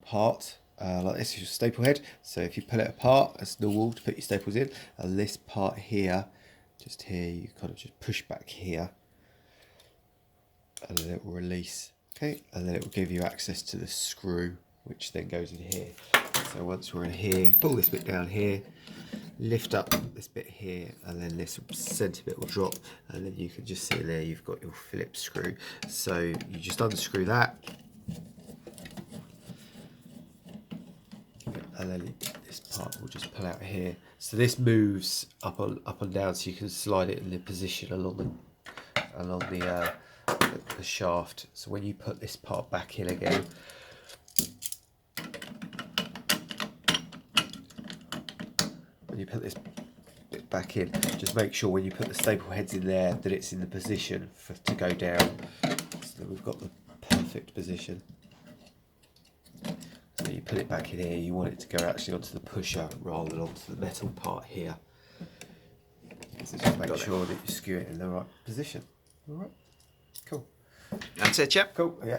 apart like this is your staple head. So if you pull it apart, it's normal to put your staples in. And this part here, just here, you kind of just push back here, and then it will release. Okay, and then it will give you access to the screw, which then goes in here. So once we're in here, pull this bit down here, lift up this bit here, and then this centre bit will drop, and then you can just see there you've got your Phillips screw. So you just unscrew that, and then this part will just pull out here. So this moves up and down, so you can slide it in the position along the shaft. So when you put this part back in again, when you put this bit back in, just make sure when you put the staple heads in there that it's in the position to go down, so that we've got the perfect position. So when you put it back in here, you want it to go actually onto the pusher rather than onto the metal part here. So just make sure that you skew it in the right position. All right, cool. That's it, chap. Cool, yeah.